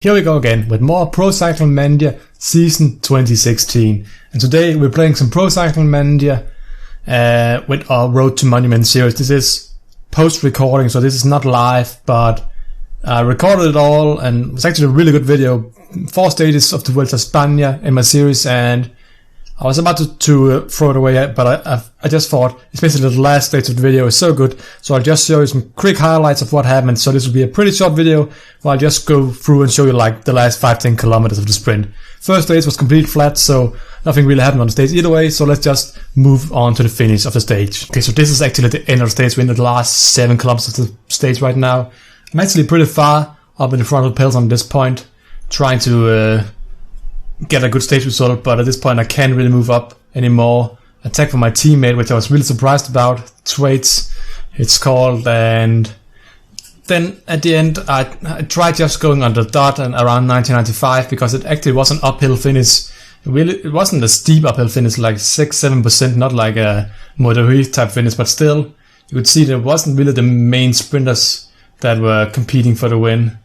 Here we go again with more Pro Cycling Manager Season 2016. And today we're playing some Pro Cycling Manager with our Road to Monument series. This is post-recording, so this is not live, but I recorded it all and it was actually a really good video. 4 stages of the Vuelta Espana in my series, and I was about to throw it away, but I just thought, especially the last stage of the video is so good, so I'll just show you some quick highlights of what happened. So this will be a pretty short video, where I'll just go through and show you like the last 5-10 kilometers of the sprint. First stage was complete flat, so nothing really happened on the stage either way, so let's just move on to the finish of the stage. Okay, so this is actually the end of the stage. We're in the last 7 kilometers of the stage right now. I'm actually pretty far up in the front of the peloton at this point, trying to get a good stage result, but at this point I can't really move up anymore. Attack from my teammate, which I was really surprised about. Thwaites, it's called, and then at the end I tried just going on the dot and around 1995 because it actually was an uphill finish. It wasn't a steep uphill finish like 6-7%, not like a Moderate type finish, but still you could see there wasn't really the main sprinters that were competing for the win.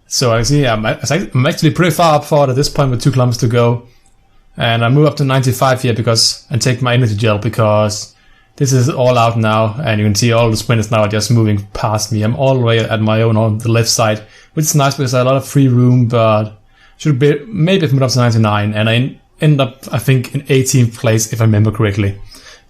So I see I'm actually pretty far up forward at this point with 2 kilometers to go. And I move up to 95 here and take my energy gel because this is all out now. And you can see all the sprinters now are just moving past me. I'm all the way at my own on the left side, which is nice because I have a lot of free room, but should be maybe move up to 99. And I end up, I think, in 18th place if I remember correctly.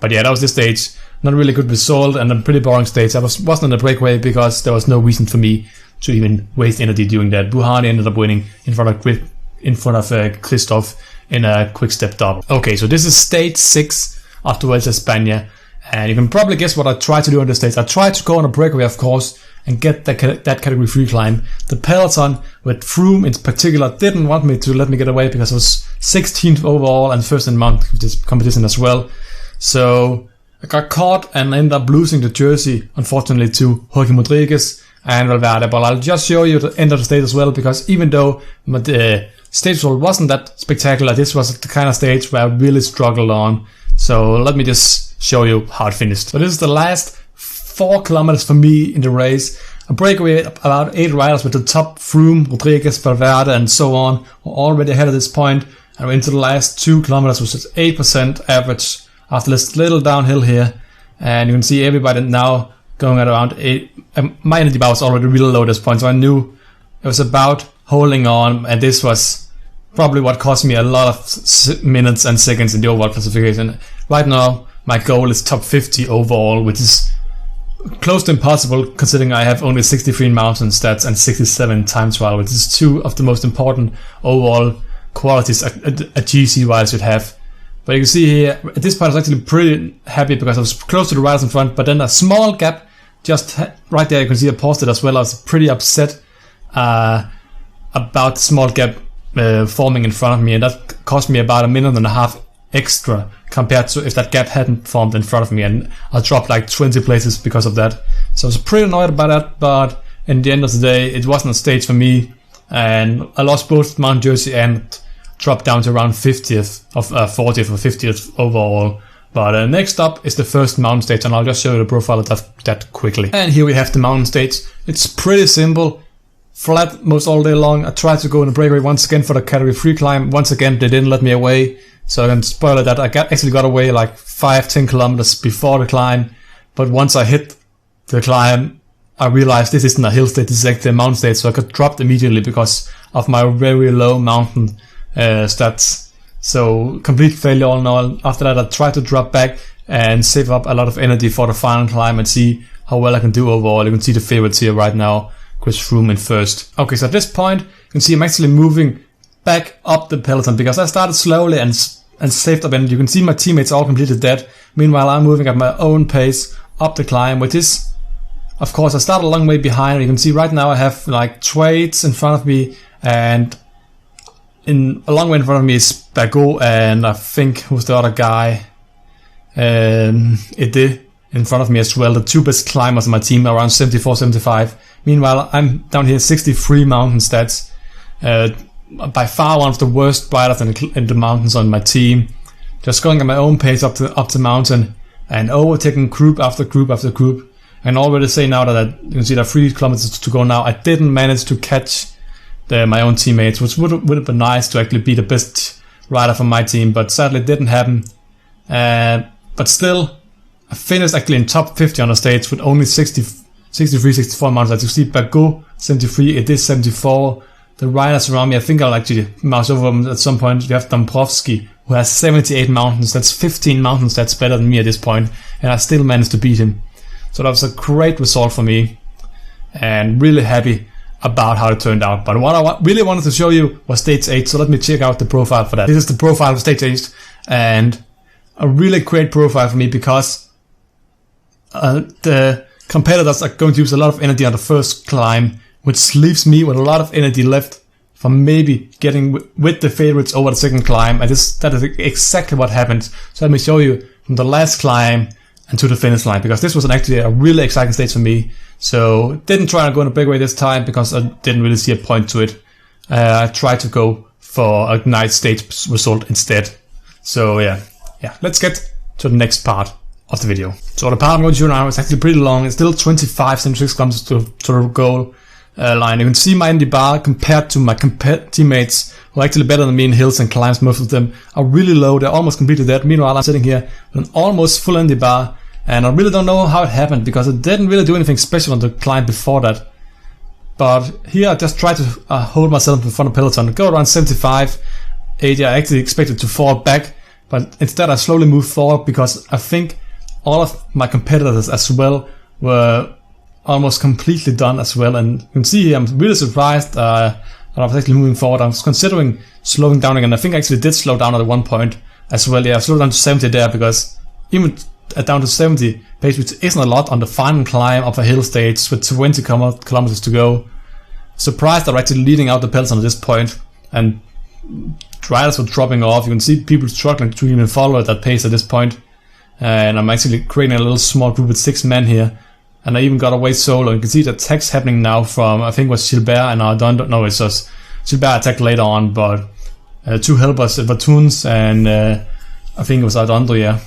But yeah, that was this stage. Not a really good result and a pretty boring stage. I wasn't in the breakaway because there was no reason for me to even waste energy doing that. Buhani ended up winning in front of Christoph in a quick step double. Okay, so this is stage 6 of the Vuelta Espana, and you can probably guess what I tried to do on this stage. I tried to go on a breakaway, of course, and get that category 3 climb. The peloton, with Froome in particular, didn't want me to let me get away because I was 16th overall and first in mountain competition as well. So I got caught and ended up losing the jersey, unfortunately, to Jorge Rodriguez and Valverde. But I'll just show you the end of the stage as well, because even though the stage result wasn't that spectacular, this was the kind of stage where I really struggled on. So let me just show you how it finished. So this is the last 4 kilometers for me in the race. A breakaway about 8 riders with the top Froome, Rodriguez, Valverde and so on were already ahead at this point. And we're into the last 2 kilometers, which is 8% average after this little downhill here. And you can see everybody now going at around 8. My energy bar was already really low at this point, so I knew it was about holding on, and this was probably what cost me a lot of minutes and seconds in the overall classification. Right now, my goal is top 50 overall, which is close to impossible considering I have only 63 mountain stats and 67 time trial, which is 2 of the most important overall qualities a GC rider should have. But you can see here, at this point I was actually pretty happy because I was close to the riders in front, but then a small gap just right there, you can see I paused it as well. I was pretty upset about the small gap forming in front of me, and that cost me about 1.5 minutes extra compared to if that gap hadn't formed in front of me, and I dropped like 20 places because of that. So I was pretty annoyed about that, but in the end of the day, it wasn't a stage for me, and I lost both mountain jersey and dropped down to around 50th of 40th or 50th overall. But next up is the first mountain stage, and I'll just show you the profile of that quickly. And here we have the mountain stage. It's pretty simple, flat most all day long. I tried to go in the breakaway once again for the category 3 climb. Once again, they didn't let me away, so I can spoil that. I actually got away like 5-10 kilometers before the climb, but once I hit the climb, I realized this isn't a hill stage, this is actually a mountain stage, so I got dropped immediately because of my very low mountain stats. So complete failure all in all. After that, I tried to drop back and save up a lot of energy for the final climb and see how well I can do overall. You can see the favorites here right now, Chris Froome in first. Okay, so at this point, you can see I'm actually moving back up the peloton because I started slowly and saved up energy. You can see my teammates all completely dead. Meanwhile, I'm moving at my own pace up the climb, which is, of course, I started a long way behind. You can see right now I have like Thwaites in front of me, and a long way in front of me is Bago, and I think who's the other guy? Ede in front of me as well. The 2 best climbers on my team are around 74, 75. Meanwhile, I'm down here 63 mountain stats. By far one of the worst riders in the mountains on my team. Just going at my own pace up the mountain and overtaking group after group after group. And already say now that you can see there are 3 kilometers to go now. I didn't manage to catch my own teammates, which would have been nice to actually be the best rider from my team, but sadly it didn't happen. But still, I finished actually in top 50 on the stage with only 63, 64 mounts. As you see, Bago 73, it is 74. The riders around me, I think I'll actually mouse over them at some point. You have Dombrovski, who has 78 mountains. That's 15 mountains that's better than me at this point, and I still managed to beat him. So that was a great result for me, and really happy about how it turned out. But what I really wanted to show you was stage 8, so let me check out the profile for that. This is the profile of stage 8, and a really great profile for me because the competitors are going to use a lot of energy on the first climb, which leaves me with a lot of energy left for maybe getting with the favorites over the second climb. And that is exactly what happened. So let me show you from the last climb and to the finish line, because this was actually a really exciting stage for me. So didn't try to go in a big way this time because I didn't really see a point to it. I tried to go for a nice stage result instead. So yeah, let's get to the next part of the video. So the part I'm going to do now is actually pretty long. It's still 25, 76 kilometers to the goal line. You can see my ND bar compared to my teammates who are actually better than me in hills and climbs. Most of them are really low. They're almost completely dead. Meanwhile, I'm sitting here with an almost full ND bar, and I really don't know how it happened because I didn't really do anything special on the climb before that. But here I just tried to hold myself in front of peloton, go around 75, 80. I actually expected to fall back, but instead I slowly moved forward because I think all of my competitors as well were almost completely done as well. And you can see here, I'm really surprised that I was actually moving forward. I was considering slowing down again. I think I actually did slow down at one point as well. Yeah, I slowed down to 70 there because even down to 70 pace, which isn't a lot on the final climb of a hill stage with 20 kilometers to go. Surprised that I'm actually leading out the peloton at this point, and riders were dropping off. You can see people struggling to even follow at that pace at this point. And I'm actually creating a little small group with 6 men here. And I even got away solo. You can see the attacks happening now from, I think it was Gilbert and Ardondo. No, it's just Gilbert attacked later on, but 2 helpers, Batuns and I think it was Ardondo, yeah.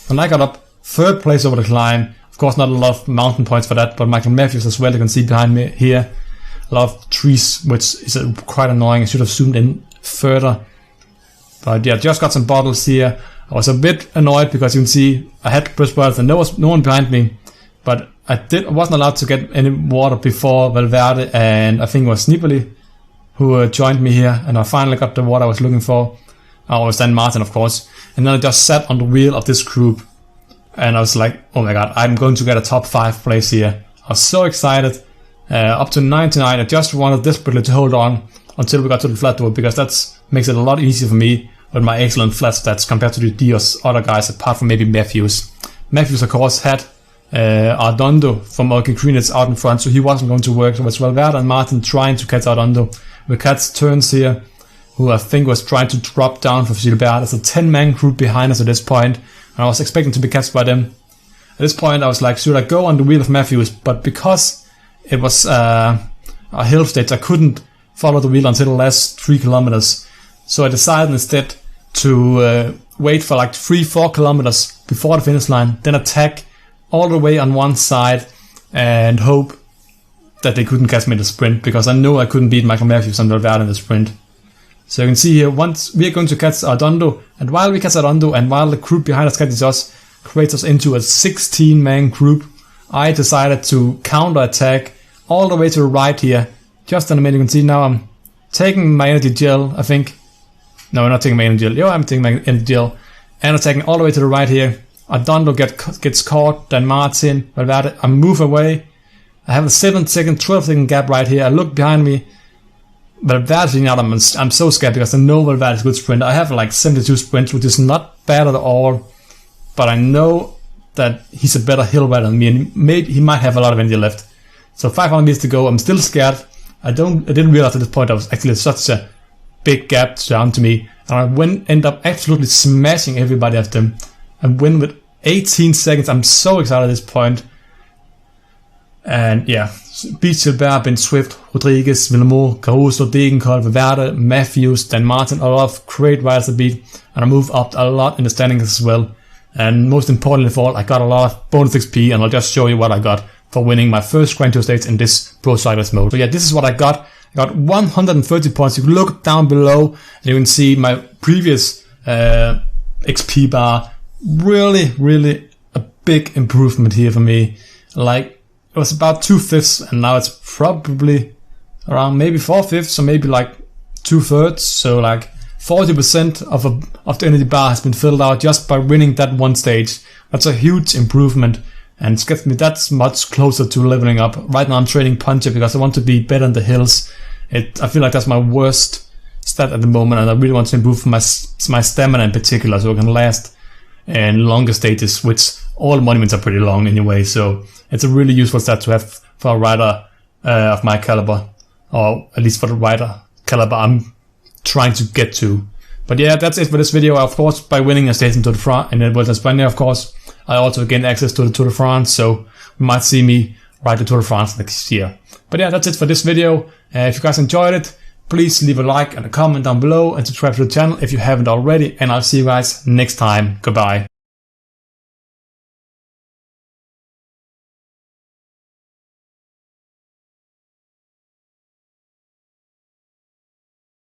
And I got up 3rd place over the climb. Of course, not a lot of mountain points for that, but Michael Matthews as well. You can see behind me here a lot of trees, which is quite annoying. I should have zoomed in further. But yeah, just got some bottles here. I was a bit annoyed because you can see I had press bottles and there was no one behind me, but I wasn't allowed to get any water before Valverde and I think it was Nibali who joined me here, and I finally got the water I was looking for. I was Dan Martin, of course, and then I just sat on the wheel of this group and I was like, oh my god, I'm going to get a top 5 place here. I was so excited. Up to 99, I just wanted desperately to hold on until we got to the flat door, because that makes it a lot easier for me with my excellent flat stats compared to the other guys, apart from maybe Matthews. Matthews, of course, had Ardondo from Orchid Greenwich out in front, so he wasn't going to work. So it was Valverde and Martin trying to catch Ardondo. We catch Turns here, who I think was trying to drop down for Gilbert. There's a 10-man group behind us at this point, and I was expecting to be catched by them. At this point, I was like, should I go on the wheel of Matthews? But because it was a hill stage, I couldn't follow the wheel until the last 3 kilometers. So I decided instead to wait for like 3-4 kilometers before the finish line, then attack all the way on one side and hope that they couldn't catch me in the sprint, because I know I couldn't beat Michael Matthews and Valverde in the sprint. So you can see here, once we are going to catch Ardondo, and while we catch Ardondo and while the group behind us catches us, creates us into a 16-man group, I decided to counter-attack all the way to the right here. Just in a minute, you can see now I'm taking my energy gel, I think. No, I'm not taking my energy gel. I'm taking my energy gel. And attacking all the way to the right here. Ardondo gets caught, then Martin, Valverde. I move away. I have a 7-second, 12-second gap right here. I look behind me. Valverde, now I'm so scared because I know Valverde is a good sprinter. I have like 72 sprints, which is not bad at all. But I know that he's a better hill rider than me, and maybe he might have a lot of energy left. So 500 meters to go. I'm still scared. I didn't realize at this point I was actually such a big gap down to me, and I end up absolutely smashing everybody of them and win with 18 seconds. I'm so excited at this point. And yeah, beat Gilbert, Ben Swift, Rodriguez, Villemot, Caruso, Degenkolb, Valverde, Matthews, Dan Martin, a lot of great riders to beat, and I moved up a lot in the standings as well. And most importantly of all, I got a lot of bonus XP, and I'll just show you what I got for winning my first Grand Tour stage in this Pro Cyclist mode. So yeah, this is what I got, I got 130 points. You can look down below and you can see my previous XP bar. Really a big improvement here for me. Like, it was about 2/5 and now it's probably around maybe 4/5 or maybe like 2/3. So like 40% of the energy bar has been filled out just by winning that one stage. That's a huge improvement and it's gets me that much closer to leveling up. Right now I'm training puncher because I want to be better in the hills. I feel like that's my worst stat at the moment, and I really want to improve my stamina in particular so I can last in longer stages, which all monuments are pretty long anyway, so it's a really useful stat to have for a rider of my caliber, or at least for the rider caliber I'm trying to get to. But yeah, that's it for this video. Of course, by winning a stage in Tour de France, and then Vuelta Espana, of course, I also gained access to the Tour de France, so you might see me ride the Tour de France next year. But yeah, that's it for this video. If you guys enjoyed it, please leave a like and a comment down below and subscribe to the channel if you haven't already, and I'll see you guys next time. Goodbye.